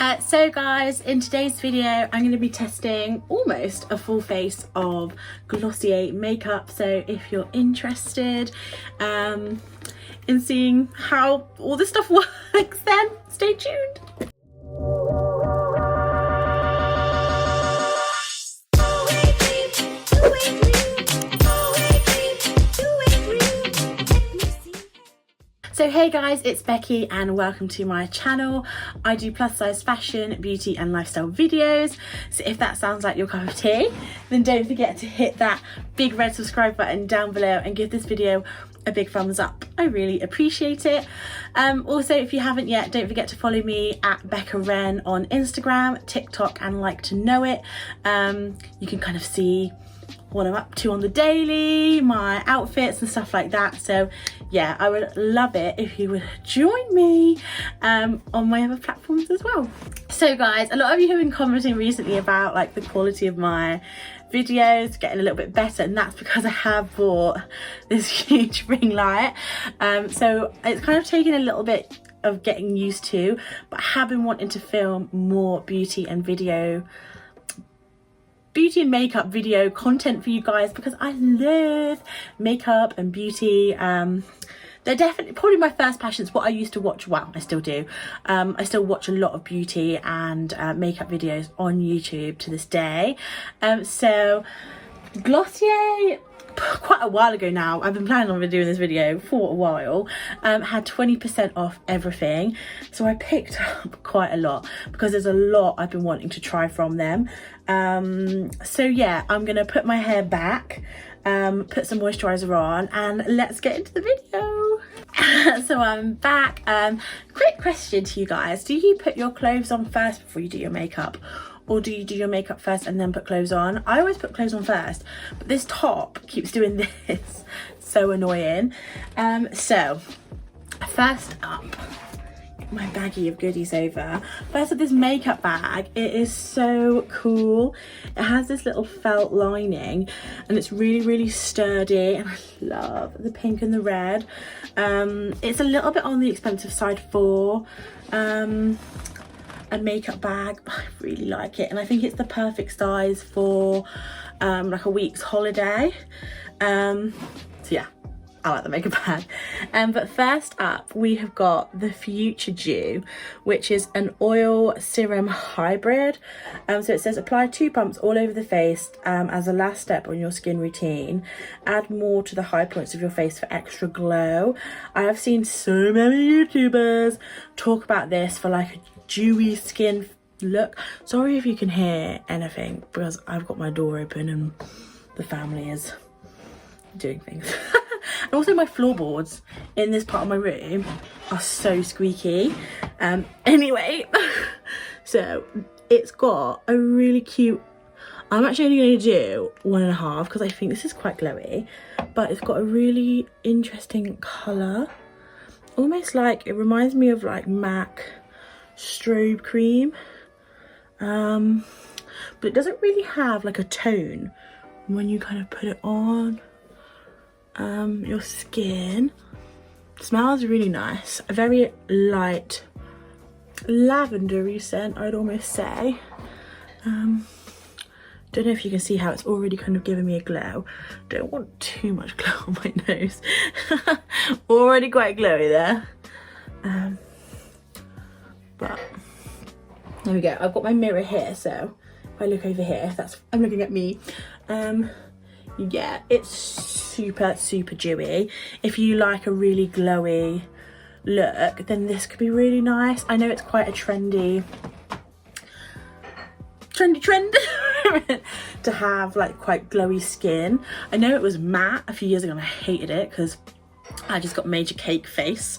So guys, in today's video I'm going to be testing almost a full face of Glossier makeup, so if you're interested in seeing how all this stuff works, then stay tuned. So hey guys, it's Becky and welcome to my channel. I do plus size fashion, beauty and lifestyle videos. So if that sounds like your cup of tea, then don't forget to hit that big red subscribe button down below and give this video a big thumbs up. I really appreciate it. Also, if you haven't yet, don't forget to follow me at Becca Wren on Instagram, TikTok and LiketoKnowit. You can kind of see what I'm up to on the daily, my outfits and stuff like that. So yeah, I would love it if you would join me on my other platforms as well. So guys, a lot of you have been commenting recently about like the quality of my videos getting a little bit better, and that's because I have bought this huge ring light. So it's kind of taken a little bit of getting used to, but I have been wanting to film more beauty and makeup video content for you guys because I love makeup and beauty. They're definitely probably my first passions. What I used to watch, well, I still do. I still watch a lot of beauty and makeup videos on YouTube to this day. So Glossier, quite a while ago now, I've been planning on doing this video for a while, had 20% off everything, so I picked up quite a lot because there's a lot I've been wanting to try from them. So yeah, I'm gonna put my hair back, put some moisturizer on, and let's get into the video. So I'm back. Quick question to you guys: do you put your clothes on first before you do your makeup, or do you do your makeup first and then put clothes on? I always put clothes on first, but this top keeps doing this. So annoying. So first up, my baggie of goodies over. First up, this makeup bag. It is so cool. It has this little felt lining and it's really sturdy, and I love the pink and the red. It's a little bit on the expensive side for a makeup bag, but I really like it, and I think it's the perfect size for like a week's holiday. So yeah, I like the makeup bag. But first up, we have got the Futuredew, which is an oil serum hybrid. So it says apply 2 pumps all over the face as a last step on your skin routine. Add more to the high points of your face for extra glow. I have seen so many YouTubers talk about this for like a dewy skin look. Sorry if you can hear anything because I've got my door open and the family is doing things. And also my floorboards in this part of my room are so squeaky. Anyway, so it's got a really cute, I'm actually only going to do 1.5 because I think this is quite glowy, but it's got a really interesting colour. Almost like, it reminds me of like MAC strobe cream, but it doesn't really have like a tone when you kind of put it on your skin. It smells really nice, a very light lavendery scent, I'd almost say. Don't know if you can see how it's already kind of giving me a glow. Don't want too much glow on my nose. Already quite glowy there. But there we go. I've got my mirror here, so if I look over here, I'm looking at me. Yeah, it's super dewy. If you like a really glowy look, then this could be really nice. I know it's quite a trendy trend to have like quite glowy skin. I know it was matte a few years ago and I hated it because I just got major cake face.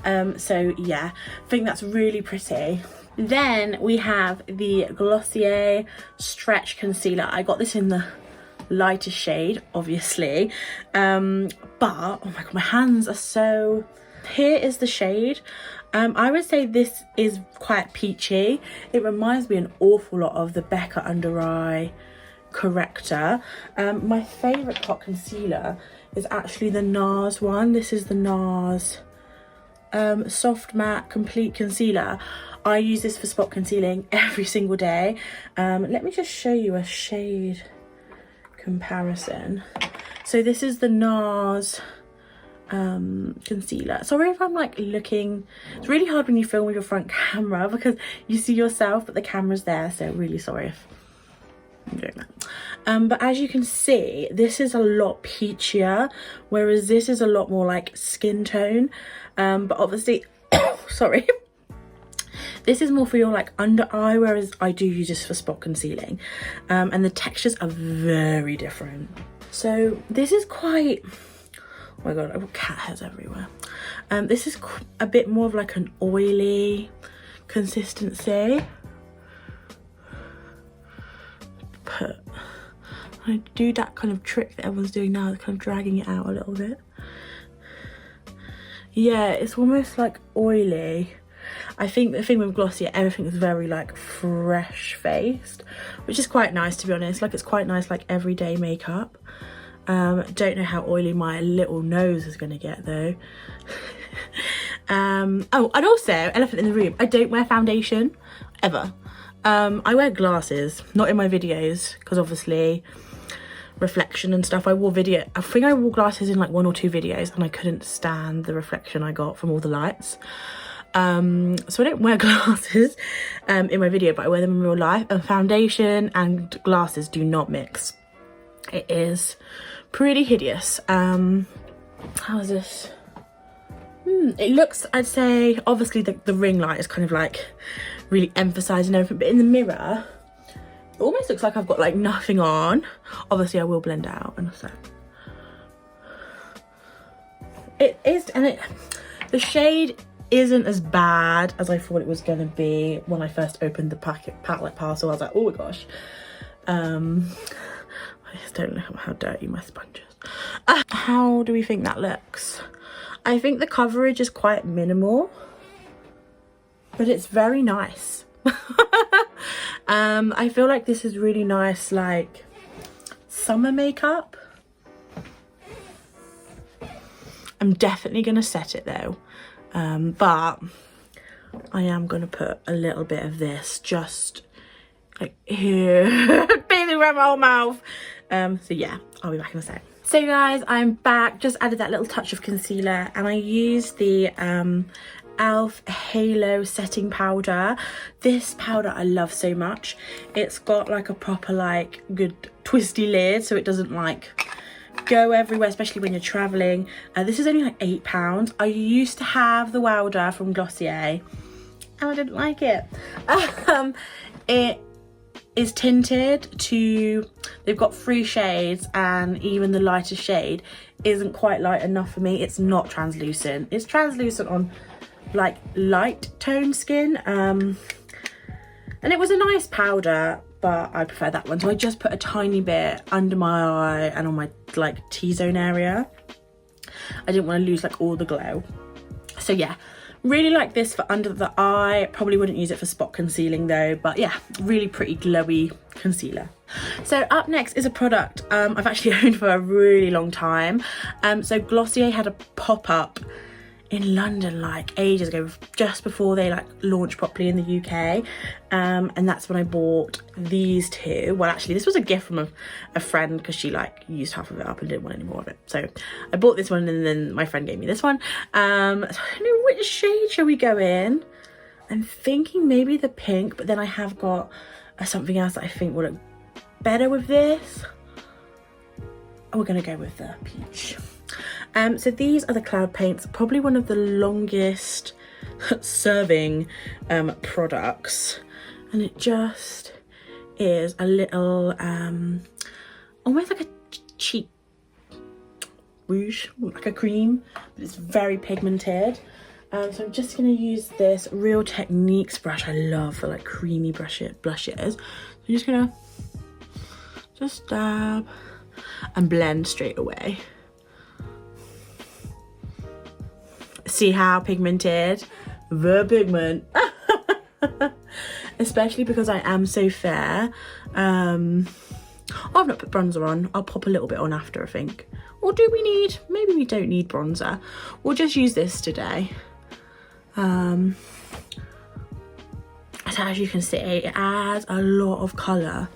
So yeah, I think that's really pretty. Then we have the Glossier Stretch Concealer. I got this in the lighter shade, obviously, but oh my god, my hands are so... Here is the shade. I would say this is quite peachy. It reminds me an awful lot of the Becca Under Eye Corrector. My favourite hot concealer is actually the NARS one. This is the NARS Soft Matte Complete Concealer. I use this for spot concealing every single day. Let me just show you a shade comparison. So this is the NARS concealer. Sorry if I'm like looking, it's really hard when you film with your front camera because you see yourself but the camera's there, so really sorry if I'm doing that. But as you can see, this is a lot peachier, whereas this is a lot more like skin tone. But obviously sorry, this is more for your like under eye, whereas I do use this for spot concealing. And the textures are very different. So this is quite, oh my god, I've got cat hairs everywhere. This is a bit more of like an oily consistency. But I do that kind of trick that everyone's doing now, kind of dragging it out a little bit. Yeah, it's almost like oily. I think the thing with Glossier, everything is very like fresh faced, which is quite nice, to be honest. Like it's quite nice like everyday makeup. Don't know how oily my little nose is gonna get though. Oh, and also, elephant in the room, I don't wear foundation ever. I wear glasses, not in my videos, because obviously reflection and stuff. I think I wore glasses in like 1 or 2 videos and I couldn't stand the reflection I got from all the lights. So I don't wear glasses in my video, but I wear them in real life, and foundation and glasses do not mix. It is pretty hideous. How is this? It looks, I'd say, obviously the ring light is kind of like really emphasising everything, but in the mirror it almost looks like I've got like nothing on. Obviously I will blend out in a sec. It is, and the shade isn't as bad as I thought it was going to be when I first opened the palette parcel. I was like, oh my gosh. I just don't know how dirty my sponge is. How do we think that looks? I think the coverage is quite minimal, but it's very nice. I feel like this is really nice, like summer makeup. I'm definitely gonna set it though, but I am gonna put a little bit of this just like here, basically around my whole mouth. So yeah, I'll be back in a sec. So guys, I'm back. Just added that little touch of concealer, and I used the Elf Halo setting powder. This powder I love so much. It's got like a proper like good twisty lid, so it doesn't like go everywhere, especially when you're traveling. This is only like £8. I used to have the Wilder from Glossier and I didn't like it. It is tinted to, they've got 3 shades, and even the lighter shade isn't quite light enough for me. It's not translucent. It's translucent on like light tone skin, and it was a nice powder, but I prefer that one. So I just put a tiny bit under my eye and on my like T-zone area. I didn't want to lose like all the glow. So yeah, really like this for under the eye. Probably wouldn't use it for spot concealing though, but yeah, really pretty glowy concealer. So up next is a product I've actually owned for a really long time. So Glossier had a pop-up in London like ages ago, just before they like launched properly in the UK, and that's when I bought these 2. Well, actually this was a gift from a friend, because she like used half of it up and didn't want any more of it, so I bought this one and then my friend gave me this one. So I don't know which shade shall we go in. I'm thinking maybe the pink, but then I have got something else that I think will look better with this. Oh, we're gonna go with the peach. So these are the Cloud Paints, probably one of the longest serving products, and it just is a little almost like a cheek rouge, like a cream, but it's very pigmented. So I'm just going to use this Real Techniques brush. I love the like creamy blushes. So I'm just going to just dab and blend straight away. See how pigmented? The pigment. Especially because I am so fair. Oh, I've not put bronzer on. I'll pop a little bit on after, I think. Or do we need? Maybe we don't need bronzer. We'll just use this today. So as you can see, it adds a lot of colour.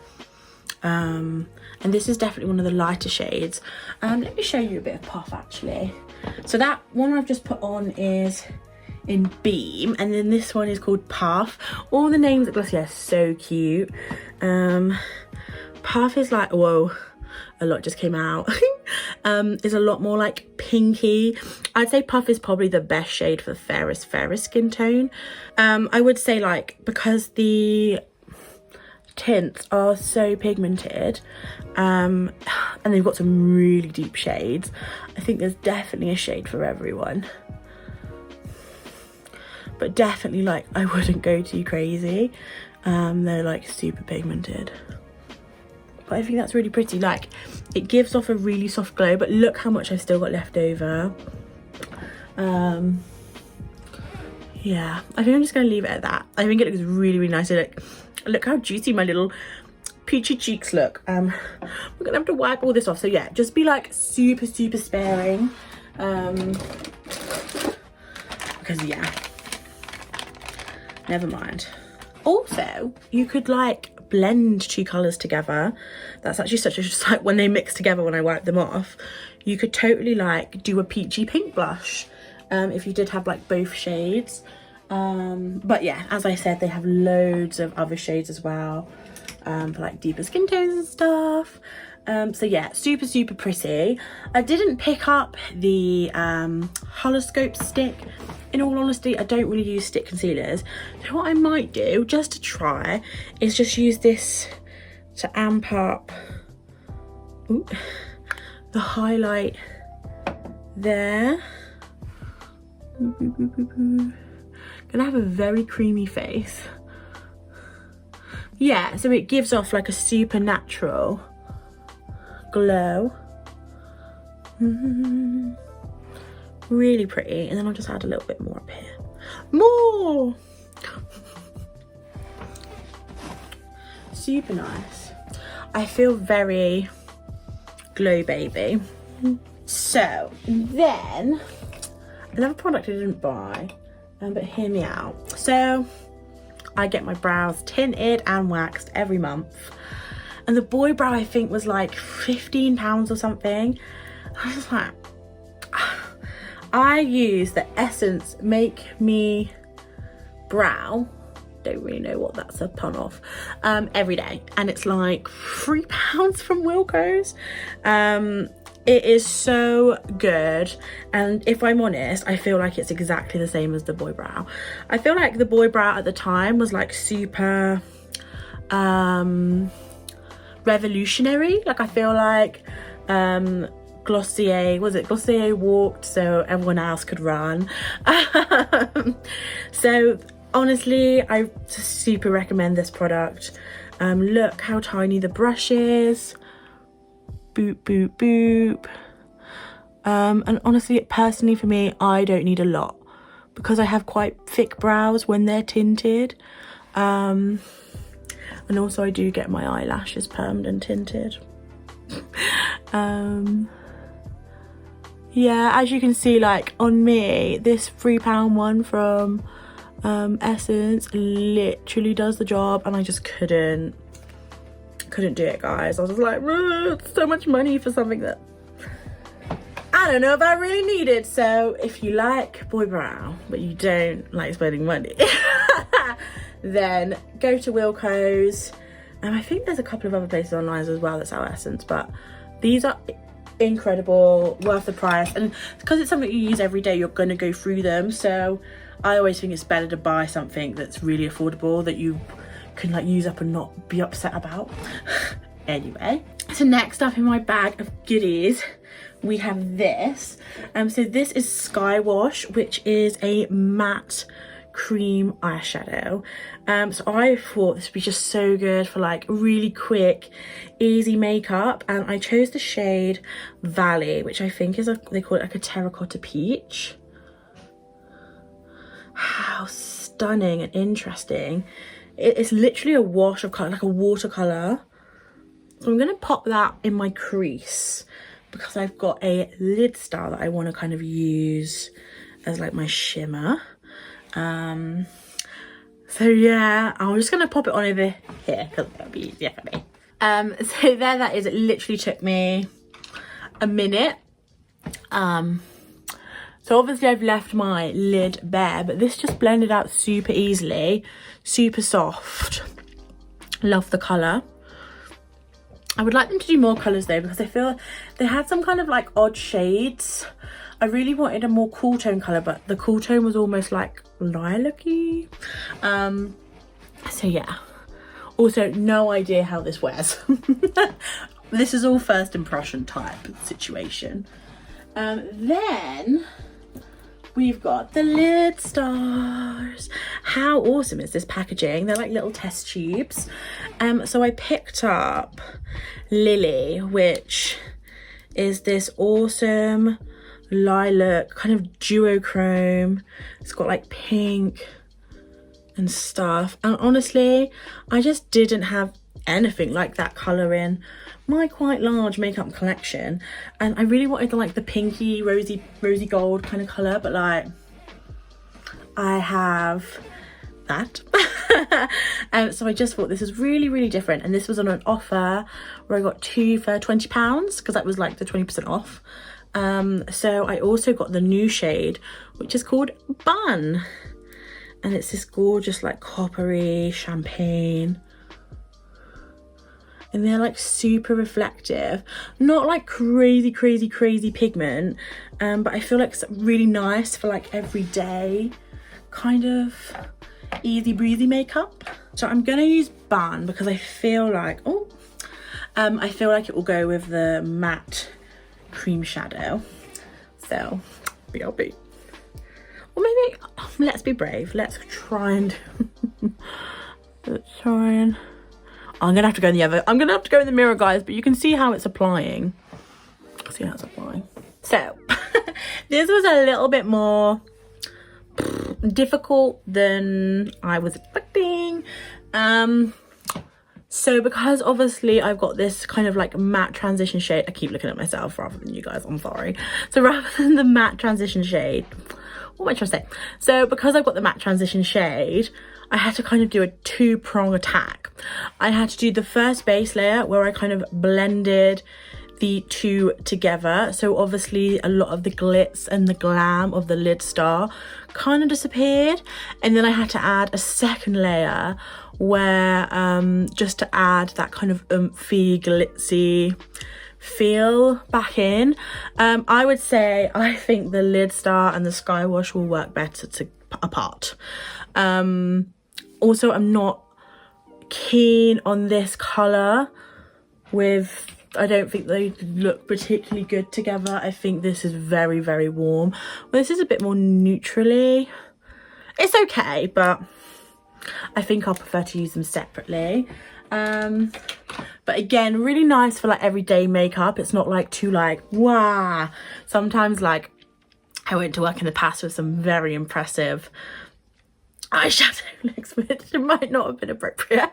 And this is definitely one of the lighter shades. Let me show you a bit of puff actually. So that one I've just put on is in Beam, and then this one is called Puff. All the names at Glossier are so cute. Puff is like, whoa, a lot just came out. Is a lot more like pinky. I'd say Puff is probably the best shade for fairest skin tone. I would say, like, because the tints are so pigmented, and they've got some really deep shades, I think there's definitely a shade for everyone. But definitely, like, I wouldn't go too crazy. They're like super pigmented. But I think that's really pretty. Like, it gives off a really soft glow, but look how much I've still got left over. Yeah, I think I'm just gonna leave it at that. I think it looks really, really nice. Look how juicy my little peachy cheeks look. We're gonna have to wipe all this off. So yeah, just be like super sparing. Because yeah, never mind. Also, you could like blend two colours together. That's actually such a, just like when they mix together, when I wipe them off, you could totally like do a peachy pink blush if you did have like both shades. But yeah, as I said, they have loads of other shades as well, for like deeper skin tones and stuff. So yeah, super pretty. I didn't pick up the Holoscope stick. In all honesty, I don't really use stick concealers. So what I might do, just to try, is just use this to amp up the highlight there. Gonna have a very creamy face. Yeah, so it gives off like a super natural glow. Really pretty. And then I'll just add a little bit more up here. More! Super nice. I feel very glow baby. So then, another product I didn't buy, but hear me out. So I get my brows tinted and waxed every month. And the boy brow, I think, was like £15 or something. I was like, I use the Essence Make Me Brow, don't really know what that's a pun of, every day, and it's like £3 from Wilko's. It is so good, and if I'm honest, I feel like it's exactly the same as the boy brow. I feel like the boy brow at the time was like super revolutionary. Like, I feel like Glossier walked so everyone else could run. So honestly, I super recommend this product. Look how tiny the brush is. Boop boop boop. And honestly, personally for me, I don't need a lot because I have quite thick brows when they're tinted. And also I do get my eyelashes permed and tinted. Yeah, as you can see, like on me, this £3 one from Essence literally does the job, and I just couldn't do it, guys. I was like, it's so much money for something that I don't know if I really needed. So if you like boy brow but you don't like spending money, then go to Wilko's. And I think there's a couple of other places online as well that sell Essence, but these are incredible, worth the price. And because it's something you use every day, you're going to go through them. So I always think it's better to buy something that's really affordable that you can like use up and not be upset about. Anyway, so next up in my bag of goodies, we have this. So this is Skywash, which is a matte cream eyeshadow. So I thought this would be just so good for like really quick, easy makeup, and I chose the shade Valley, which I think is they call it like a terracotta peach. How stunning and interesting. It's literally a wash of color, like a watercolor. So I'm gonna pop that in my crease because I've got a Lidstar that I want to kind of use as like my shimmer. So yeah, I'm just gonna pop it on over here because that'll be easier for me. So there that is. It literally took me a minute. So obviously I've left my lid bare, but this just blended out super easily, super soft. Love the colour. I would like them to do more colours though, because I feel they had some kind of like odd shades. I really wanted a more cool tone colour, but the cool tone was almost like lilac-y. So yeah. Also, no idea how this wears. This is all first impression type situation. Then we've got the Lidstars. How awesome is this packaging? They're like little test tubes. So I picked up Lily, which is this awesome lilac kind of duochrome. It's got like pink and stuff, and honestly I just didn't have anything like that colour in my quite large makeup collection, and I really wanted like the pinky rosy gold kind of colour, but like I have that. So I just thought this is really different, and this was on an offer where I got 2 for £20 because that was like the 20% off. So I also got the new shade, which is called Bun, and it's this gorgeous like coppery champagne, and they're like super reflective, not like crazy pigment, but I feel like it's really nice for like everyday kind of easy breezy makeup. So I'm gonna use Bun because I feel like I feel like it will go with the matte cream shadow. So BRB. Or maybe let's be brave. Let's try and I'm gonna have to go in the other. I'm gonna have to go in the mirror, guys. But you can see how it's applying. See how it's applying. So this was a little bit more difficult than I was expecting. So because obviously I've got this kind of like matte transition shade. I keep looking at myself rather than you guys. I'm sorry. So rather than the matte transition shade, what am I trying to say? So because I've got the matte transition shade, I had to kind of do a 2-prong attack. I had to do the first base layer where I kind of blended the two together. So obviously a lot of the glitz and the glam of the Lidstar kind of disappeared. And then I had to add a second layer where just to add that kind of oomphy, glitzy feel back in. I would say I think the Lidstar and the Skywash will work better apart. Also, I'm not keen on this colour with, I don't think they look particularly good together. I think this is very warm. Well, this is a bit more neutrally. It's okay, but I think I'll prefer to use them separately. But again, really nice for like everyday makeup. It's not like too like, wow. Sometimes like I went to work in the past with some very impressive eyeshadow looks, which might not have been appropriate.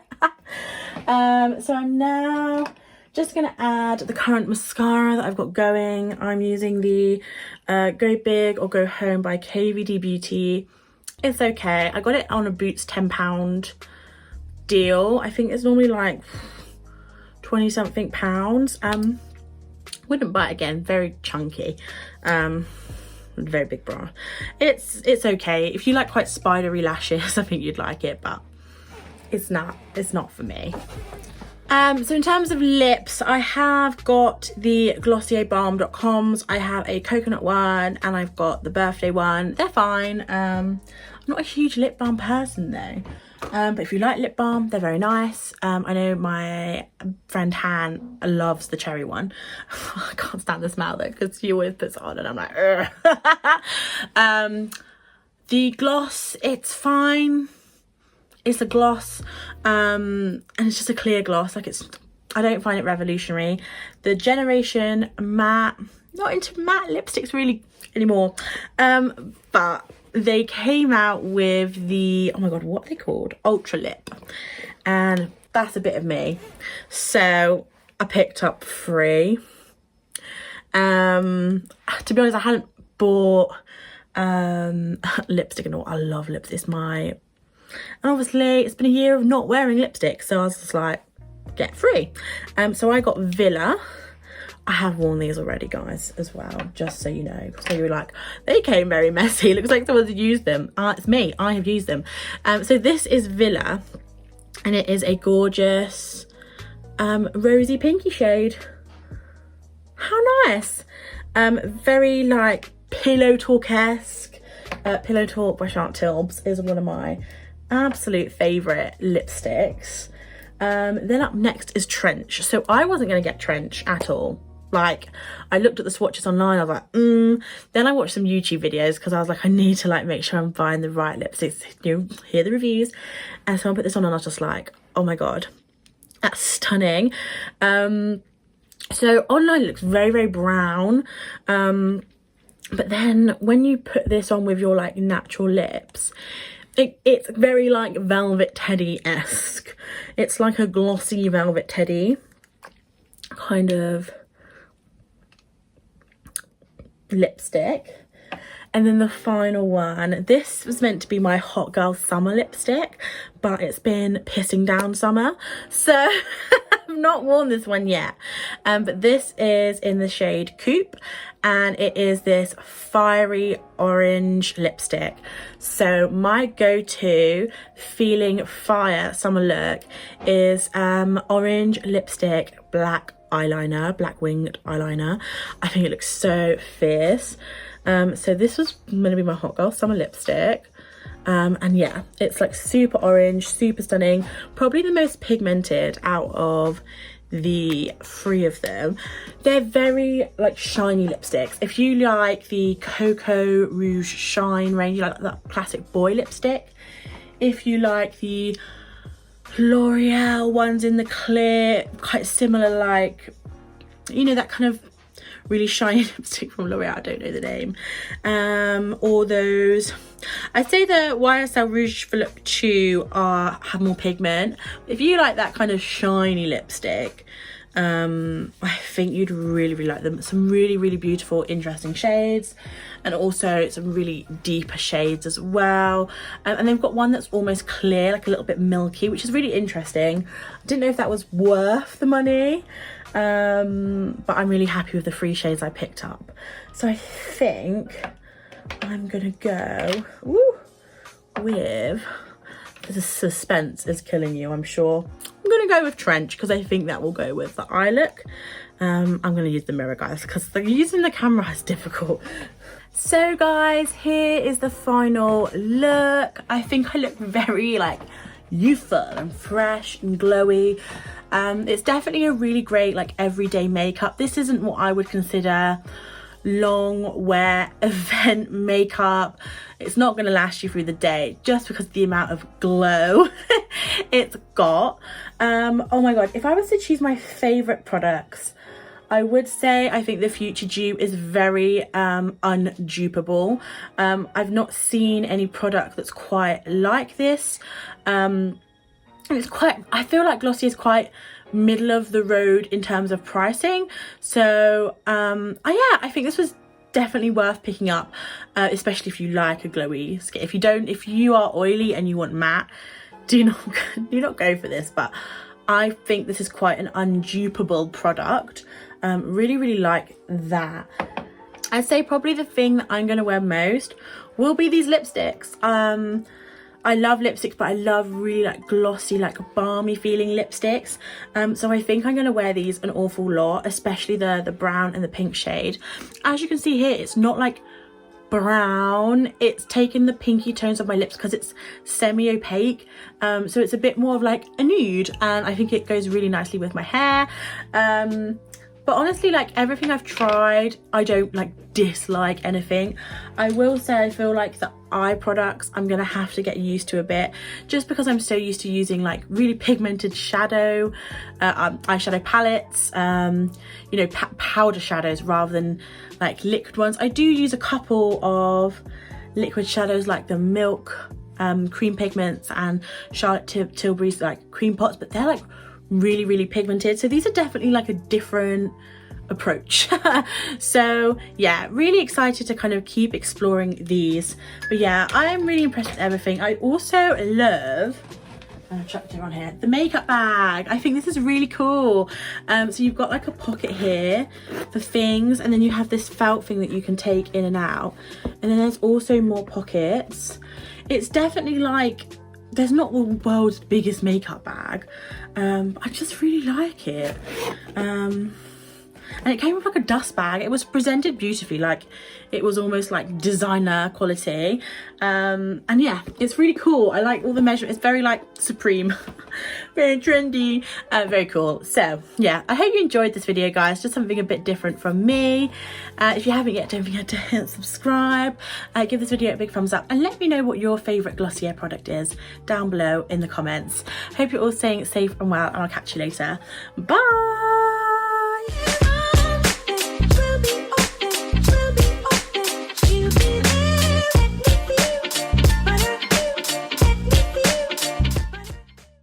So I'm now just gonna add the current mascara that I've got going. I'm using the Go Big or Go Home by KVD Beauty. It's okay. I got it on a Boots £10 deal. I think it's normally like 20 something pounds. Wouldn't buy it again. Very chunky. Very big bra. It's okay. If you like quite spidery lashes, I think you'd like it, but it's not for me. So in terms of lips, I have got the GlossierBalm.coms. I have a coconut one and I've got the birthday one. They're fine. I'm not a huge lip balm person though. But if you like lip balm, they're very nice. I know my friend Han loves the cherry one. I can't stand the smell though because she always puts it on and I'm like, ugh. The gloss, it's fine. It's a gloss, and it's just a clear gloss. Like I don't find it revolutionary. The Generation Matte, not into matte lipsticks really anymore. But they came out with the, oh my god, what are they called? Ultralip, and that's a bit of me. So I picked up 3. To be honest, I hadn't bought lipstick and all. I love lipstick. And obviously it's been a year of not wearing lipstick, so I was just like, get free. So I got Villa. I have worn these already, guys, as well, just so you know. So you're like, they came very messy. Looks like someone's used them. It's me. I have used them. So this is Villa, and it is a gorgeous rosy pinky shade. How nice. Very like Pillow Talk-esque. Pillow Talk by Chantilly is one of my absolute favourite lipsticks. Then up next is Trench. So I wasn't going to get Trench at all. Like, I looked at the swatches online, I was like, Then I watched some YouTube videos because I was like, I need to like make sure I'm buying the right lipsticks, you know, hear the reviews. And so I put this on and I was just like, oh my god, that's stunning. So online it looks very, very brown. But then when you put this on with your like natural lips, it's very like Velvet Teddy-esque. It's like a glossy Velvet Teddy kind of lipstick. And then the final one, this was meant to be my hot girl summer lipstick, but it's been pissing down summer, so I've not worn this one yet. But this is in the shade Coupe, and it is this fiery orange lipstick. So my go-to feeling fire summer look is orange lipstick, black eyeliner, black winged eyeliner. I think it looks so fierce. So this was going to be my hot girl summer lipstick. And yeah, it's like super orange, super stunning, probably the most pigmented out of the three of them. They're very like shiny lipsticks. If you like the Coco Rouge Shine range, you like that classic boy lipstick. If you like the L'Oreal ones in the clear, quite similar, like, you know, that kind of really shiny lipstick from L'Oreal, I don't know the name, or those, I'd say the YSL Rouge for Look 2 have more pigment. If you like that kind of shiny lipstick, I think you'd really, really like them. Some really, really beautiful, interesting shades, and also some really deeper shades as well. And they've got one that's almost clear, like a little bit milky, which is really interesting. I didn't know if that was worth the money, but I'm really happy with the free shades I picked up. So I think I'm gonna go with, the suspense is killing you, I'm sure. I'm gonna go with Trench because I think that will go with the eye look. I'm gonna use the mirror, guys, because using the camera is difficult. So guys, here is the final look. I think I look very like youthful and fresh and glowy. It's definitely a really great like everyday makeup. This isn't what I would consider long wear event makeup. It's not going to last you through the day just because of the amount of glow it's got. Oh my god, if I was to choose my favorite products, I would say I think the Futuredew is very undupable. I've not seen any product that's quite like this. And it's quite, I feel like Glossier is quite middle of the road in terms of pricing. So yeah, I think this was definitely worth picking up, especially if you like a glowy skin. If you are oily and you want matte, do not go for this, but I think this is quite an undupable product. Really, really like that. I'd say probably the thing that I'm going to wear most will be these lipsticks. I love lipsticks, but I love really like glossy, like balmy feeling lipsticks. So I think I'm going to wear these an awful lot, especially the brown and the pink shade. As you can see here, it's not like brown, it's taken the pinky tones of my lips because it's semi-opaque, so it's a bit more of like a nude, and I think it goes really nicely with my hair. But honestly, like everything I've tried, I don't like dislike anything. I will say I feel like the eye products I'm gonna have to get used to a bit, just because I'm so used to using like really pigmented shadow eyeshadow palettes, you know, powder shadows rather than like liquid ones. I do use a couple of liquid shadows like the Milk cream pigments and Charlotte Tilbury's like cream pots, but they're like really, really pigmented. So these are definitely like a different approach. So yeah, really excited to kind of keep exploring these. But yeah, I'm really impressed with everything. I also love, I chucked it on here, the makeup bag. I think this is really cool. So you've got like a pocket here for things, and then you have this felt thing that you can take in and out, and then there's also more pockets. It's definitely like, there's not the world's biggest makeup bag, I just really like it. And it came with like a dust bag. It was presented beautifully, like it was almost like designer quality. And yeah, it's really cool. I like all the measurements. It's very like Supreme, very trendy, very cool. So yeah, I hope you enjoyed this video, guys. Just something a bit different from me. If you haven't yet, don't forget to hit subscribe. Give this video a big thumbs up, and let me know what your favorite Glossier product is down below in the comments. Hope you're all staying safe and well, and I'll catch you later. Bye.